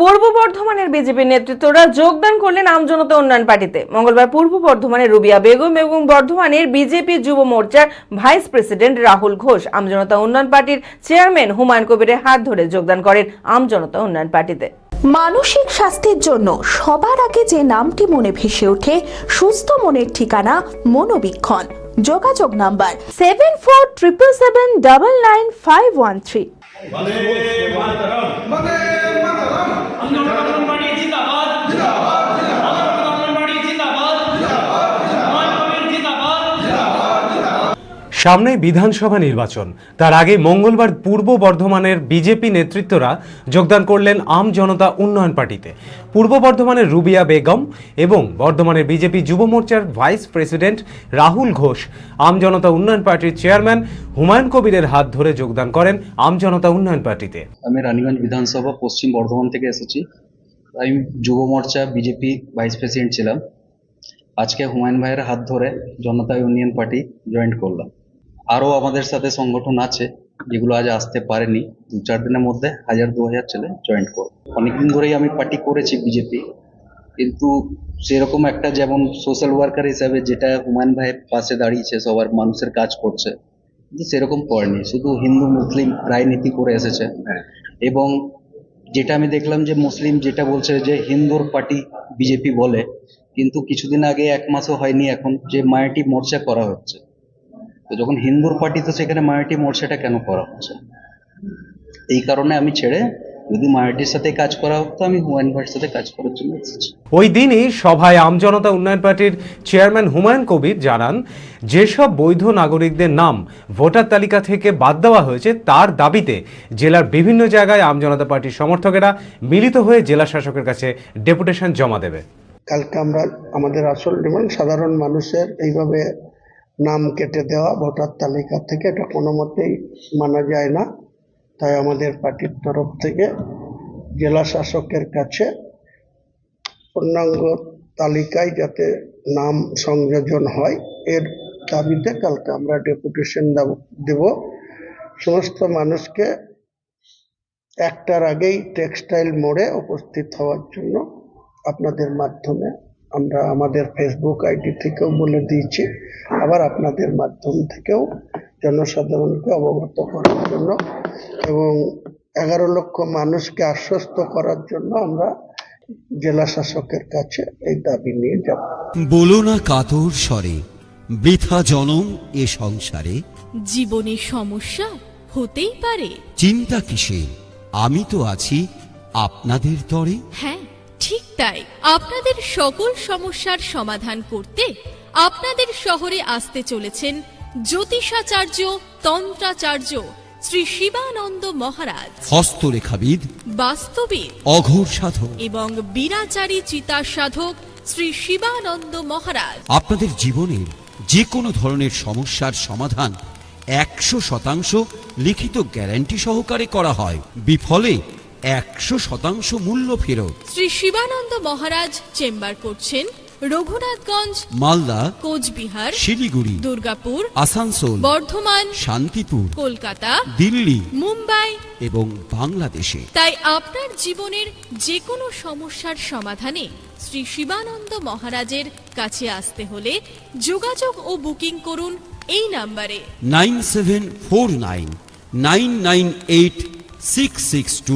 পূর্ব বর্ধমানের বিজেপি নেতৃত্বরা যোগদান করলেন আমজনতা উন্নয়ন পার্টিতে। মঙ্গলবার পূর্ব বর্ধমানের রুবিয়া বেগম এবং বর্ধমানের বিজেপি যুব মোর্চার ভাইস প্রেসিডেন্ট রাহুল ঘোষ আমজনতা উন্নয়ন পার্টির চেয়ারম্যান হুমায়ুন কবিরের হাত ধরে যোগদান করেন আমজনতা উন্নয়ন পার্টিতে। মানসিক স্বাস্থ্যের জন্য সবার আগে যে নামটি মনে ভেসে ওঠে, সুস্থ মনের ঠিকানা মনোবীক্ষণ। যোগাযোগ নাম্বার 7477799513। সামনে বিধানসভা নির্বাচন, তার আগে মঙ্গলবার পূর্ব বর্ধমানের বিজেপি নেতৃত্বরা যোগদান করলেন আমজনতা উন্নয়ন পার্টিতে। পূর্ব বর্ধমানের রুবিয়া বেগম এবং বর্ধমানের বিজেপি যুব মোর্চার ভাইস প্রেসিডেন্ট রাহুল ঘোষ আমজনতা উন্নয়ন পার্টির চেয়ারম্যান হুমায়ুন কবিরের হাত ধরে যোগদান করেন আমজনতা উন্নয়ন পার্টিতে। আমি রানীগঞ্জ বিধানসভা পশ্চিম বর্ধমান থেকে এসেছি। আমি যুব মোর্চা বিজেপি ভাইস প্রেসিডেন্ট ছিলাম। আজকে হুমায়ুন ভাইয়ের হাত ধরে জনতা ইউনিয়ন পার্টি জয়েন করলাম। আরও আমাদের সাথে সংগঠন আছে যেগুলো আজ আসতে পারেনি, 2-4 দিনের মধ্যে 1000-2000 ছেলে জয়েন করব। অনেকদিন ধরেই আমি পার্টি করেছি বিজেপি, কিন্তু সেরকম একটা যেমন সোশ্যাল ওয়ার্কার হিসাবে যেটা হুমায়ুন ভাইয়ের পাশে দাঁড়িয়েছে, সবার মানুষের কাজ করছে, কিন্তু সেরকম করেনি, শুধু হিন্দু মুসলিম রাজনীতি করে এসেছে। এবং যেটা আমি দেখলাম যে মুসলিম যেটা বলছে যে হিন্দুর পার্টি বিজেপি বলে, কিন্তু কিছুদিন আগে 1 মাসও হয়নি এখন যে মায়াটি মোর্চা করা হচ্ছে। তো যখন হিন্দুর পার্টি, তো সেখানে মায়াটি মোর্চাটা কেন করা হচ্ছে? এই কারণে আমি ছেড়ে, যদি মায়াটির সাথে কাজ করা হতো, আমি হুমায়ুন ভাইয়ের সাথে কাজ করার জন্য এসেছি। ওই দিনই সভায় আমজনতা উন্নয়ন পার্টির চেয়ারম্যান হুমায়ুন কবির জানান, যেসব বৈধ নাগরিকদের নাম ভোটার তালিকা থেকে বাদ দেওয়া হয়েছে তার দাবিতে জেলার বিভিন্ন জায়গায় আমজনতা পার্টির সমর্থকেরা মিলিত হয়ে জেলা শাসকের কাছে ডেপুটেশন জমা দেবে। কালকে আমরা আমাদের আসল ডিমান্ড, সাধারণ মানুষের এইভাবে নাম কেটে দেওয়া ভোটার তালিকা থেকে, এটা কোনো মতেই মানা যায় না। তাই আমাদের পার্টির তরফ থেকে জেলা শাসকের কাছে পূর্ণাঙ্গ তালিকায় যাতে নাম সংযোজন হয়, এর দাবিতে কালকে আমরা ডেপুটেশন দেব। সমস্ত মানুষকে 1টার আগেই টেক্সটাইল মোড়ে উপস্থিত হওয়ার জন্য আপনাদের মাধ্যমে আমরা আমাদের ফেসবুক আইডি থেকেও বলে দিয়েছি, আবার আপনাদের মাধ্যম থেকেও জনসাধারণকে অবগত করার জন্য এবং 11 লক্ষ মানুষকে আশ্বস্ত করার জন্য আমরা জেলা শাসকের কাছে এই দাবি নিয়ে যাব। বলো না কাতর স্বরে, বৃথা জনম এ সংসারে, জীবনে সমস্যা হতেই পারে, চিন্তা কিসে, আমি তো আছি আপনাদের তরে। হ্যাঁ ঠিক তাই, আপনাদের সকল সমস্যার সমাধান করতে আপনাদের শহরে আসতে চলেছেন জ্যোতিষাচার্য তন্ত্রাচার্য শ্রী শিবানন্দ মহারাজ, হস্তরেখাবিদ, বাস্তবিদ, অঘোর সাধক এবং বীরাচারী চিতার সাধক শ্রী শিবানন্দ মহারাজ। আপনাদের জীবনের যে কোনো ধরনের সমস্যার সমাধান 100% লিখিত গ্যারান্টি সহকারে করা হয়, বিফলে 100% মূল্য ফেরত। শ্রী শিবানন্দ মহারাজ চেম্বার করছেন রঘুনাথগঞ্জ, মালদা, কোচবিহার, শিলিগুড়ি, দুর্গাপুর, আসানসোল, বর্ধমান, শান্তিপুর, কলকাতা, দিল্লি, মুম্বাই এবং বাংলাদেশে। তাই আপনার জীবনের যে কোনো সমস্যার সমাধানে শ্রী শিবানন্দ মহারাজের কাছে আসতে হলে যোগাযোগ ও বুকিং করুন এই নাম্বারে 9749998662।